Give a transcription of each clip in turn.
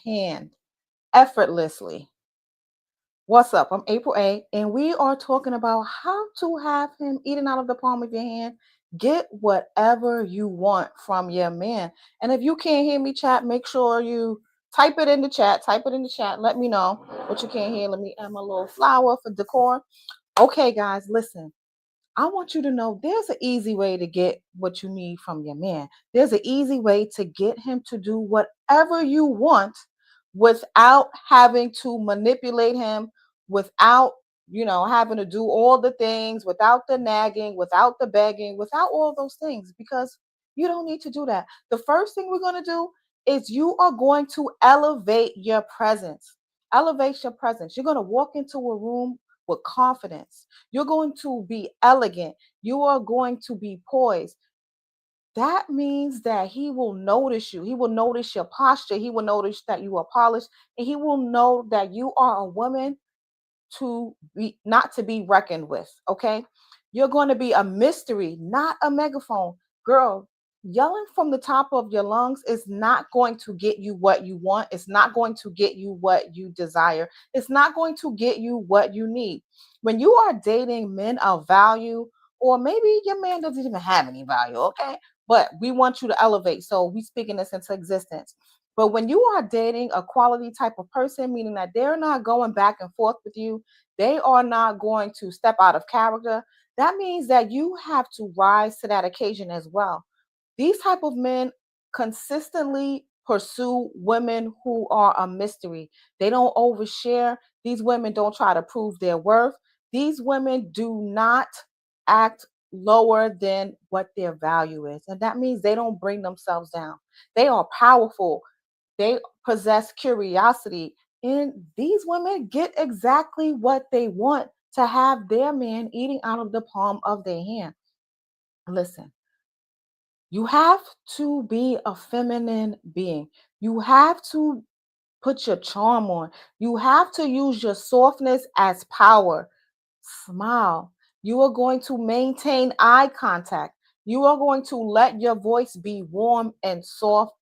hand effortlessly. What's up? I'm April A, and we are talking about how to have him eating out of the palm of your hand. Get whatever you want from your man. And if you can't hear me, chat, make sure you type it in the chat. Type it in the chat. Let me know what you can't hear. Let me add my little flower for decor. Okay, guys, listen. I want you to know there's an easy way to get what you need from your man. There's an easy way to get him to do whatever you want without having to manipulate him, without, having to do all the things, without the nagging, without the begging, without all those things, because you don't need to do that. The first thing we're going to do is you are going to elevate your presence. Elevate your presence. You're going to walk into a room with confidence. You're going to be elegant. You are going to be poised. That means that he will notice you. He will notice your posture. He will notice that you are polished. And he will know that you are a woman to be not to be reckoned with. Okay. You're going to be a mystery, not a megaphone. Girl, yelling from the top of your lungs is not going to get you what you want. It's not going to get you what you desire. It's not going to get you what you need. When you are dating men of value, or maybe your man doesn't even have any value, okay? But we want you to elevate. So we speaking this into existence. But when you are dating a quality type of person, meaning that they're not going back and forth with you, they are not going to step out of character, that means that you have to rise to that occasion as well. These type of men consistently pursue women who are a mystery. They don't overshare. These women don't try to prove their worth. These women do not act lower than what their value is. And that means they don't bring themselves down. They are powerful. They possess curiosity. And these women get exactly what they want to have their man eating out of the palm of their hand. Listen, you have to be a feminine being. You have to put your charm on. You have to use your softness as power. Smile. You are going to maintain eye contact. You are going to let your voice be warm and soft,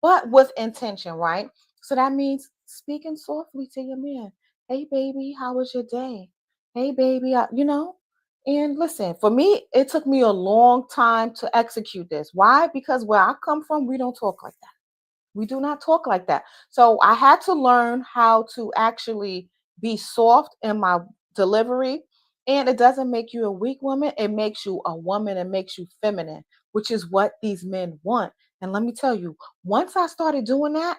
but with intention, right? So that means speaking softly to your man. Hey, baby, how was your day? Hey, baby, And listen, for me, it took me a long time to execute this. Why? Because where I come from, we don't talk like that. We do not talk like that. So I had to learn how to actually be soft in my delivery. And it doesn't make you a weak woman. It makes you a woman. It makes you feminine, which is what these men want. And let me tell you, once I started doing that,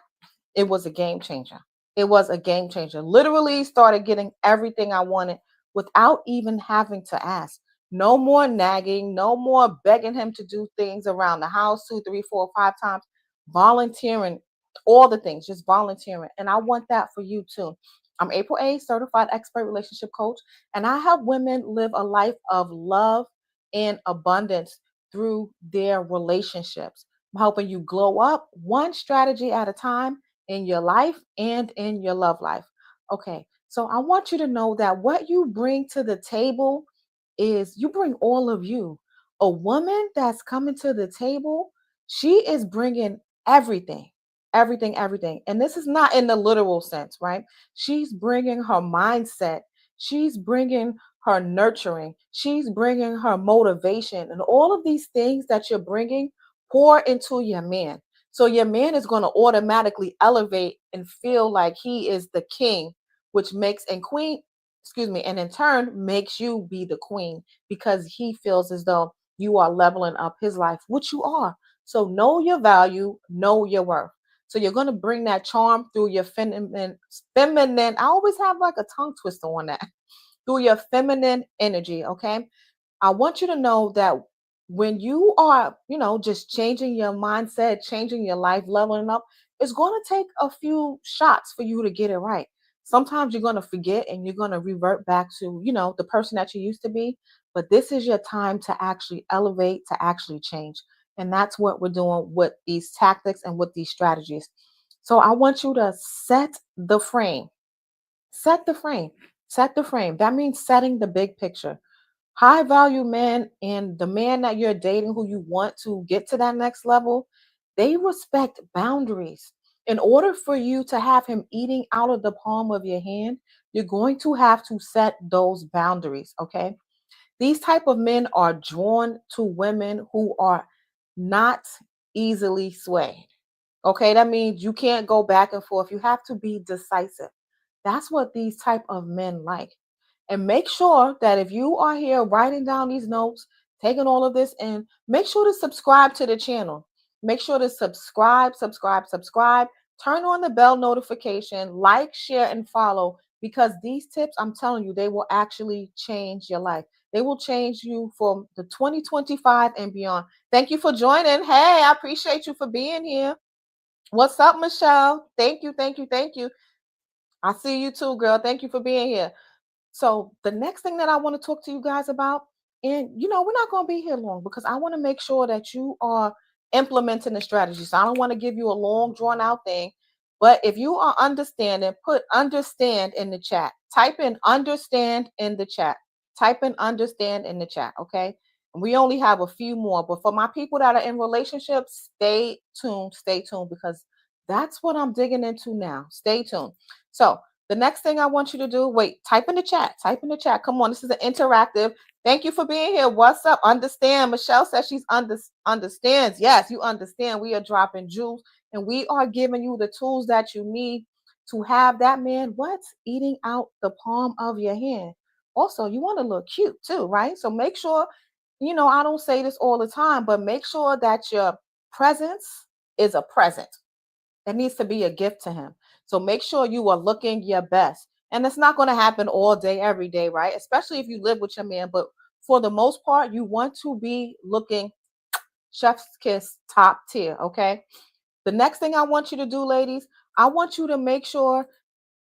it was a game changer. It was a game changer. Literally started getting everything I wanted without even having to ask. No more nagging, no more begging him to do things around the house 2, 3, 4, 5 times, volunteering, all the things, just volunteering. And I want that for you too. I'm April A, certified expert relationship coach, and I help women live a life of love and abundance through their relationships. I'm helping you glow up one strategy at a time in your life and in your love life. Okay, so I want you to know that what you bring to the table is you bring all of you. A woman that's coming to the table, she is bringing everything, everything, everything. And this is not in the literal sense, right? She's bringing her mindset, she's bringing her nurturing, she's bringing her motivation, and all of these things that you're bringing pour into your man. So your man is going to automatically elevate and feel like he is the king, which makes and queen, excuse me, and in turn makes you be the queen because he feels as though you are leveling up his life, which you are. So know your value, know your worth. So you're going to bring that charm through your feminine. I always have like a tongue twister on that. Through your feminine energy, okay? I want you to know that when you are, just changing your mindset, changing your life, leveling up, it's going to take a few shots for you to get it right. Sometimes you're going to forget and you're going to revert back to, the person that you used to be. But this is your time to actually elevate, to actually change. And that's what we're doing with these tactics and with these strategies. So I want you to set the frame. Set the frame. Set the frame. That means setting the big picture. High value men and the man that you're dating who you want to get to that next level, they respect boundaries. In order for you to have him eating out of the palm of your hand, you're going to have to set those boundaries, okay? These type of men are drawn to women who are not easily swayed. Okay, that means you can't go back and forth. You have to be decisive. That's what these type of men like. And make sure that if you are here writing down these notes, taking all of this in, make sure to subscribe to the channel. Make sure to subscribe. Turn on the bell notification, like, share, and follow, because these tips, I'm telling you, they will actually change your life. They will change you from the 2025 and beyond. Thank you for joining. Hey, I appreciate you for being here. What's up, Michelle? Thank you. I see you too, girl. Thank you for being here. So the next thing that I want to talk to you guys about, and we're not going to be here long because I want to make sure that you are implementing the strategy. So I don't want to give you a long drawn out thing, but if you are understanding, put understand in the chat. Type in understand in the chat. Type in understand in the chat, okay? And we only have a few more, but for my people that are in relationships, stay tuned because that's what I'm digging into now. Stay tuned. So, the next thing I want you to do, wait, type in the chat. Type in the chat. Come on, this is an interactive. Thank you for being here. What's up? Understand. Michelle says she's understands. Yes, you understand. We are dropping jewels and we are giving you the tools that you need to have that man what's eating out the palm of your hand. Also, you want to look cute too, right? So make sure, I don't say this all the time, but make sure that your presence is a present. It needs to be a gift to him. So make sure you are looking your best. And it's not going to happen all day, every day, right? Especially if you live with your man. But for the most part, you want to be looking chef's kiss top tier. Okay. The next thing I want you to do, ladies, I want you to make sure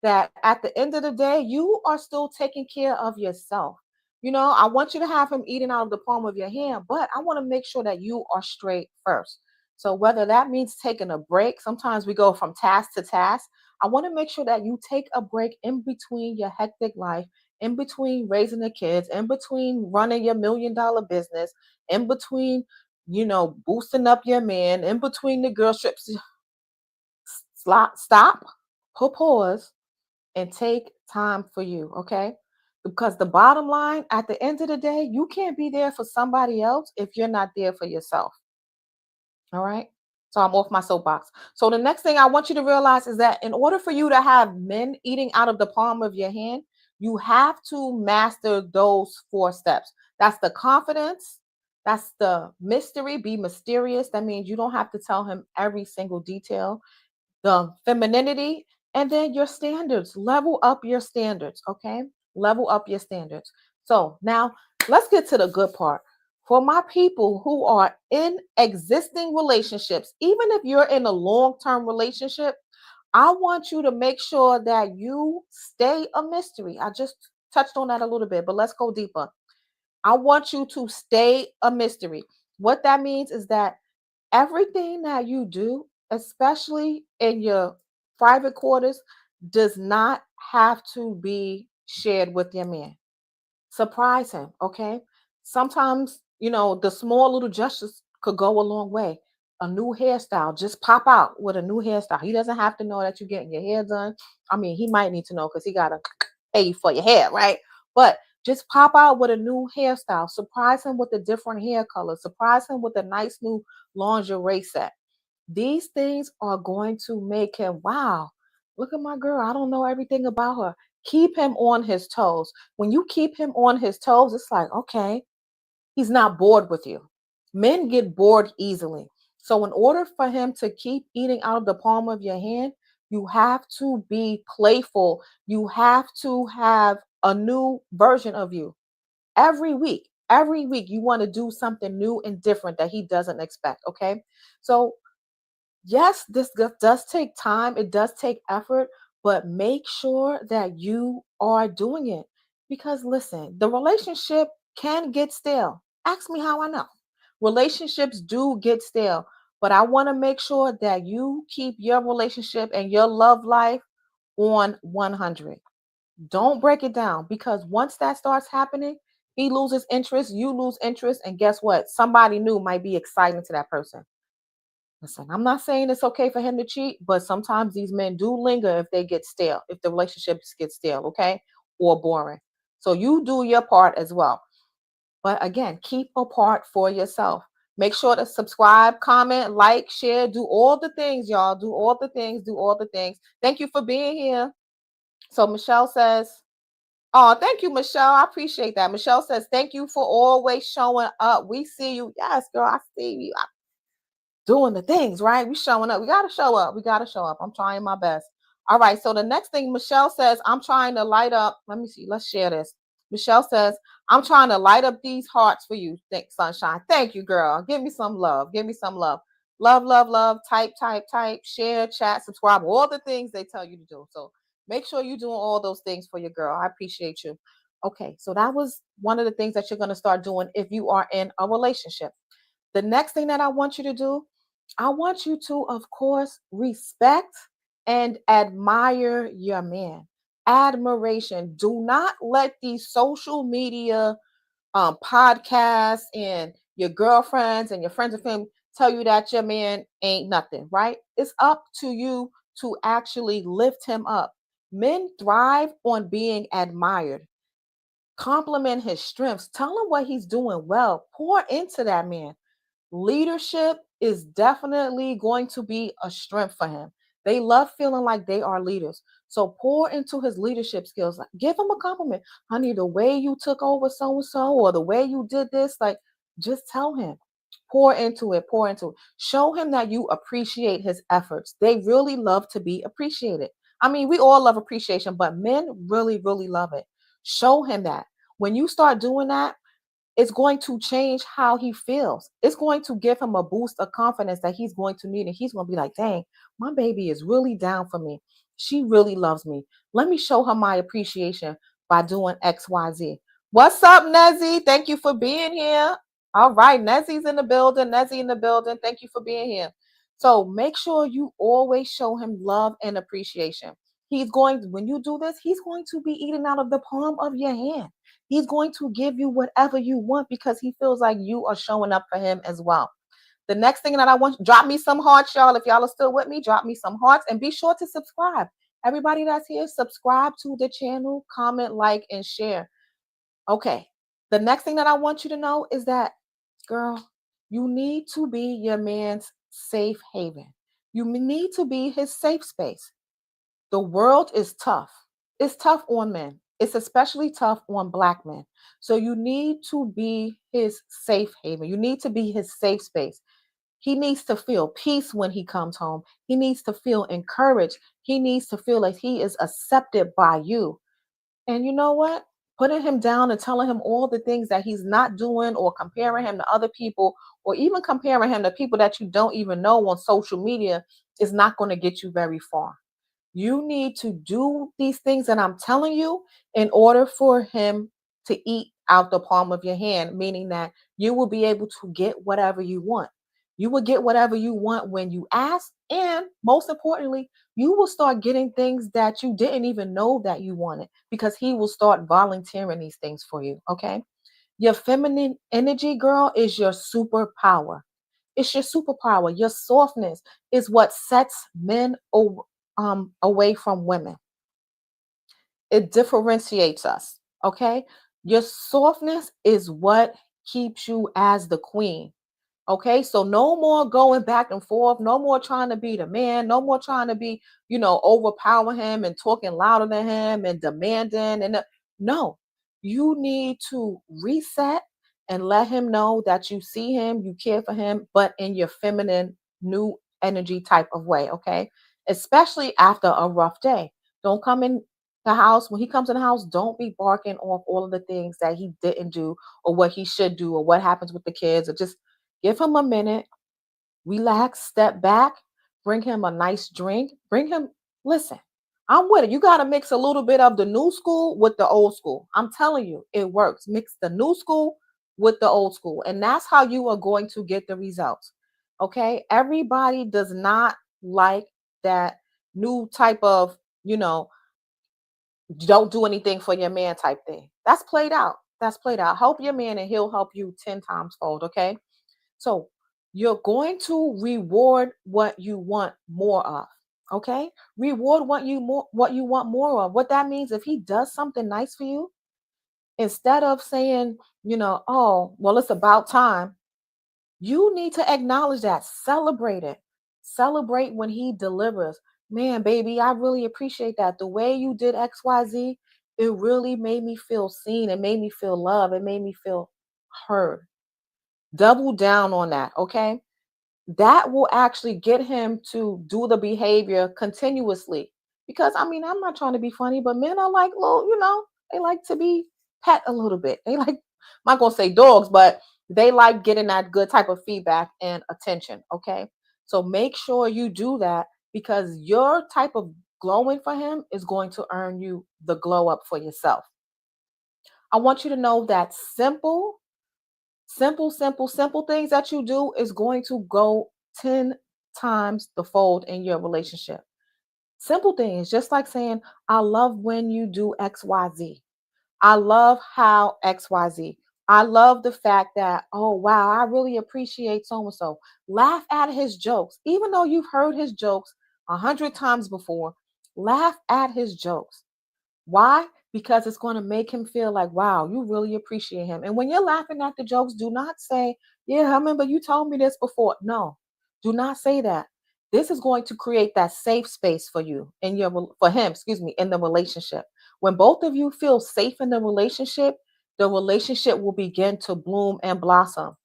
that at the end of the day, you are still taking care of yourself. I want you to have him eating out of the palm of your hand, but I want to make sure that you are straight first. So, whether that means taking a break, sometimes we go from task to task. I want to make sure that you take a break in between your hectic life, in between raising the kids, in between running your $1 million business, in between, boosting up your man, in between the girl trips. Stop, pause, and take time for you, okay? Because the bottom line, at the end of the day, you can't be there for somebody else if you're not there for yourself. All right. So I'm off my soapbox. So the next thing I want you to realize is that in order for you to have men eating out of the palm of your hand, you have to master those 4 steps. That's the confidence. That's the mystery. Be mysterious. That means you don't have to tell him every single detail. The femininity, and then your standards. Level up your standards, okay? Level up your standards. So now let's get to the good part. For my people who are in existing relationships, even if you're in a long term relationship, I want you to make sure that you stay a mystery. I just touched on that a little bit, but let's go deeper. I want you to stay a mystery. What that means is that everything that you do, especially in your private quarters, does not have to be shared with your man. Surprise him, okay? Sometimes, the small little gestures could go a long way. A new hairstyle, just pop out with a new hairstyle. He doesn't have to know that you're getting your hair done. I mean, he might need to know because he got to pay you for your hair, right? But just pop out with a new hairstyle. Surprise him with a different hair color. Surprise him with a nice new lingerie set. These things are going to make him, wow, look at my girl. I don't know everything about her. Keep him on his toes. When you keep him on his toes, it's like, okay, he's not bored with you. Men get bored easily. So, in order for him to keep eating out of the palm of your hand, you have to be playful. You have to have a new version of you every week. Every week, you want to do something new and different that he doesn't expect. Okay. So, yes, this does take time, it does take effort, but make sure that you are doing it. Because listen, the relationship can get stale. Ask me how I know. Relationships do get stale, but I want to make sure that you keep your relationship and your love life on 100. Don't break it down because once that starts happening, he loses interest, you lose interest, and guess what? Somebody new might be exciting to that person. Listen, I'm not saying it's okay for him to cheat, but sometimes these men do linger if they get stale, if the relationships get stale, okay, or boring. So you do your part as well. But again, keep a part for yourself. Make sure to subscribe, comment, like, share, do all the things, y'all. Do all the things, do all the things. Thank you for being here. So Michelle says, oh, thank you, Michelle. I appreciate that. Michelle says, thank you for always showing up. We see you. Yes, girl, I see you. Doing the things, right? We showing up. We got to show up. We got to show up. I'm trying my best. All right. So the next thing Michelle says, I'm trying to light up. Let me see. Let's share this. Michelle says, I'm trying to light up these hearts for you. Think sunshine. Thank you, girl. Give me some love. Give me some love. Love, love, love. Type, type, type. Share, chat, subscribe. All the things they tell you to do. So make sure you're doing all those things for your girl. I appreciate you. Okay. So that was one of the things that you're going to start doing if you are in a relationship. The next thing that I want you to do, I want you to, of course, respect and admire your man. Admiration. Do not let these social media podcasts and your girlfriends and your friends and family tell you that your man ain't nothing, right? It's up to you to actually lift him up. Men thrive on being admired. Compliment his strengths. Tell him what he's doing well. Pour into that man. Leadership is definitely going to be a strength for him. They love feeling like they are leaders. So pour into his leadership skills. Like, give him a compliment. Honey, the way you took over so and so, or the way you did this, like, just tell him. Pour into it, pour into it. Show him that you appreciate his efforts. They really love to be appreciated. I mean, we all love appreciation, but men really, really love it. Show him that. When you start doing that, it's going to change how he feels. It's going to give him a boost of confidence that he's going to need. And he's going to be like, dang, my baby is really down for me. She really loves me. Let me show her my appreciation by doing XYZ. What's up, Nezzy? Thank you for being here. All right, Nezzy's in the building. Nezzy in the building. Thank you for being here. So make sure you always show him love and appreciation. When you do this, he's going to be eating out of the palm of your hand. He's going to give you whatever you want because he feels like you are showing up for him as well. The next thing that I want, drop me some hearts, y'all. If y'all are still with me, drop me some hearts and be sure to subscribe. Everybody that's here, subscribe to the channel, comment, like, and share. Okay. The next thing that I want you to know is that, girl, you need to be your man's safe haven. You need to be his safe space. The world is tough. It's tough on men. It's especially tough on Black men. So you need to be his safe haven. You need to be his safe space. He needs to feel peace when he comes home. He needs to feel encouraged. He needs to feel like he is accepted by you. And you know what? Putting him down and telling him all the things that he's not doing, or comparing him to other people, or even comparing him to people that you don't even know on social media, is not going to get you very far. You need to do these things that I'm telling you in order for him to eat out the palm of your hand, meaning that you will be able to get whatever you want. You will get whatever you want when you ask. And most importantly, you will start getting things that you didn't even know that you wanted because he will start volunteering these things for you. Okay. Your feminine energy, girl, is your superpower. It's your superpower. Your softness is what sets men away from women. It differentiates us. Okay. Your softness is what keeps you as the queen. Okay, so no more going back and forth, no more trying to be the man, no more trying to be, overpower him and talking louder than him and demanding. No, you need to reset and let him know that you see him, you care for him, but in your feminine, new energy type of way. Okay, especially after a rough day. Don't come in the house. When he comes in the house, don't be barking off all of the things that he didn't do or what he should do or what happens with the kids, or just give him a minute, relax, step back, bring him a nice drink, listen, I'm with it. You got to mix a little bit of the new school with the old school. I'm telling you, it works. Mix the new school with the old school. And that's how you are going to get the results. Okay. Everybody does not like that new type of, don't do anything for your man type thing. That's played out. That's played out. Help your man and he'll help you 10 times fold. Okay. So you're going to reward what you want more of. Okay? Reward what you want more of. What that means, if he does something nice for you, instead of saying, oh, well, it's about time, you need to acknowledge that, celebrate it. Celebrate when he delivers. Man, baby, I really appreciate that. The way you did XYZ, it really made me feel seen. It made me feel loved. It made me feel heard. Double down on that, okay? That will actually get him to do the behavior continuously. Because I mean, I'm not trying to be funny, but men are like little, they like to be pet a little bit. They like, I'm not gonna say dogs, but they like getting that good type of feedback and attention. Okay. So make sure you do that, because your type of glowing for him is going to earn you the glow up for yourself. I want you to know that simple things that you do is going to go 10 times the fold in your relationship. Simple things, just like saying, I love when you do XYZ. I love how XYZ. I love the fact that, oh, wow, I really appreciate so and so. Laugh at his jokes, even though you've heard his jokes 100 times before. Laugh at his jokes. Why? Because it's going to make him feel like, wow, you really appreciate him. And when you're laughing at the jokes, do not say, yeah, I remember you told me this before. No, do not say that. This is going to create that safe space for you in for him, excuse me, in the relationship. When both of you feel safe in the relationship will begin to bloom and blossom.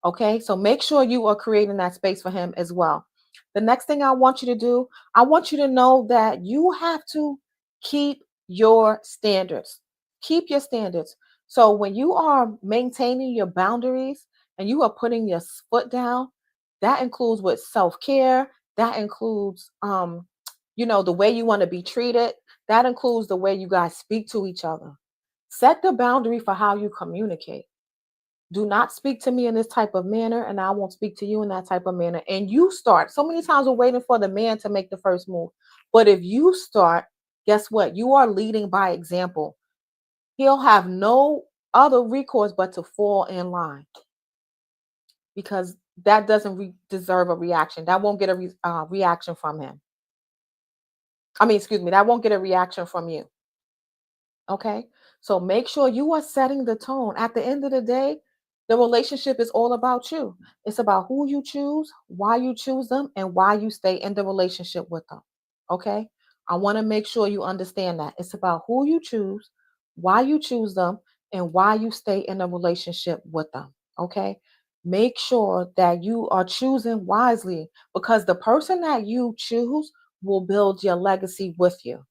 Okay, so make sure you are creating that space for him as well. The next thing I want you to do, I want you to know that you have to keep your standards. Keep your standards. So when you are maintaining your boundaries and you are putting your foot down, that includes with self-care, that includes the way you want to be treated, that includes the way you guys speak to each other. Set the boundary for how you communicate. Do not speak to me in this type of manner, and I won't speak to you in that type of manner. And you start. So many times we're waiting for the man to make the first move. But if you start, guess what? You are leading by example. He'll have no other recourse but to fall in line, because that doesn't deserve a reaction. That won't get a reaction from him. I mean, excuse me, that won't get a reaction from you. Okay. So make sure you are setting the tone. At the end of the day, the relationship is all about you. It's about who you choose, why you choose them, and why you stay in the relationship with them. Okay. I want to make sure you understand that. It's about who you choose, why you choose them, and why you stay in a relationship with them. Okay. Make sure that you are choosing wisely, because the person that you choose will build your legacy with you.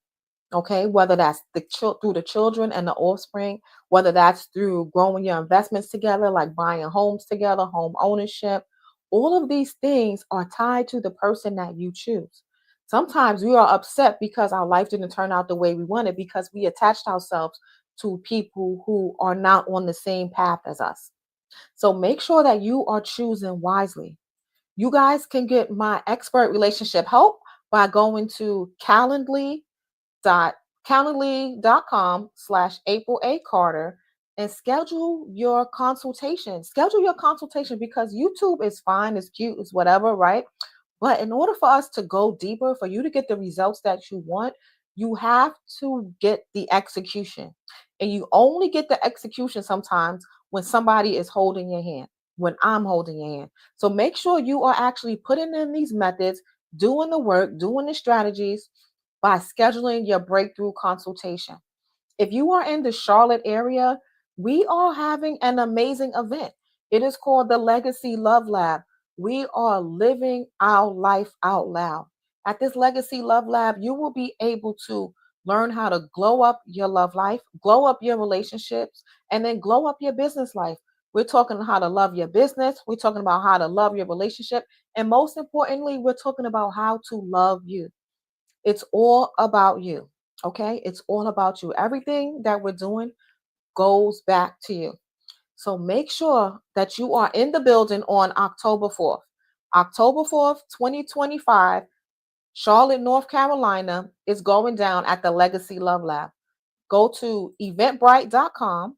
Okay, whether that's through the children and the offspring, whether that's through growing your investments together, like buying homes together, home ownership, all of these things are tied to the person that you choose. Sometimes we are upset because our life didn't turn out the way we wanted, because we attached ourselves to people who are not on the same path as us. So make sure that you are choosing wisely. You guys can get my expert relationship help by going to calendly.com/April A. Carter and schedule your consultation. Schedule your consultation, because YouTube is fine, it's cute, it's whatever, right? But in order for us to go deeper, for you to get the results that you want, you have to get the execution. And you only get the execution sometimes when somebody is holding your hand, when I'm holding your hand. So make sure you are actually putting in these methods, doing the work, doing the strategies by scheduling your breakthrough consultation. If you are in the Charlotte area, we are having an amazing event. It is called the Legacy Love Lab. We are living our life out loud. At this Legacy Love Lab, you will be able to learn how to glow up your love life, glow up your relationships, and then glow up your business life. We're talking how to love your business. We're talking about how to love your relationship. And most importantly, we're talking about how to love you. It's all about you. Okay. It's all about you. Everything that we're doing goes back to you. So make sure that you are in the building on October 4th. October 4th, 2025, Charlotte, North Carolina is going down at the Legacy Love Lab. Go to eventbrite.com.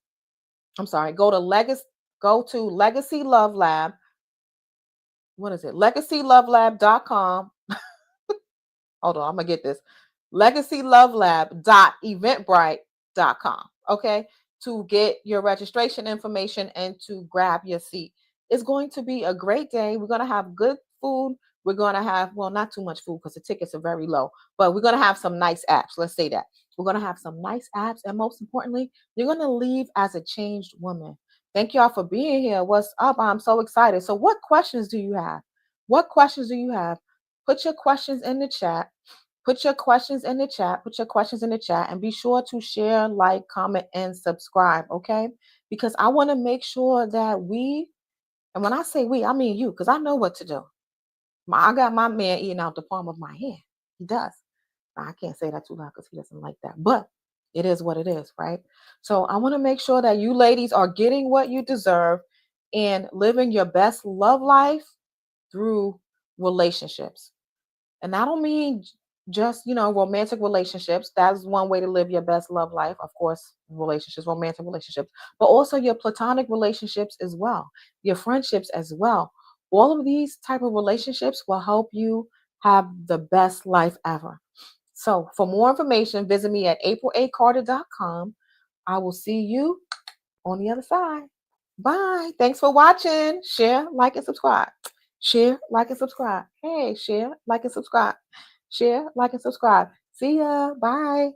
I'm sorry, go to Legacy Love Lab what is it? LegacyLoveLab.com. Hold on, I'm gonna get this. LegacyLoveLab.eventbrite.com. Okay, to get your registration information and to grab your seat. It's going to be a great day. We're gonna have good food. We're gonna have, well, not too much food because the tickets are very low, but we're gonna have some nice apps. Let's say that. We're gonna have some nice apps, and most importantly, you're gonna leave as a changed woman. Thank y'all for being here. What's up? I'm so excited. So, what questions do you have? What questions do you have? Put your questions in the chat. Put your questions in the chat. Put your questions in the chat and be sure to share, like, comment, and subscribe. Okay. Because I want to make sure that we, and when I say we, I mean you, because I know what to do. I got my man eating out the palm of my hand. He does. Now, I can't say that too loud because he doesn't like that. But it is what it is, right? So I want to make sure that you ladies are getting what you deserve and living your best love life through relationships. And I don't mean just, romantic relationships. That's one way to live your best love life. Of course, relationships, romantic relationships, but also your platonic relationships as well, your friendships as well. All of these type of relationships will help you have the best life ever. So for more information, visit me at april8carter.com. I will see you on the other side. Bye. Thanks for watching. Share, like, and subscribe. Share, like, and subscribe. Hey, share, like, and subscribe. Share, like, and subscribe. See ya. Bye.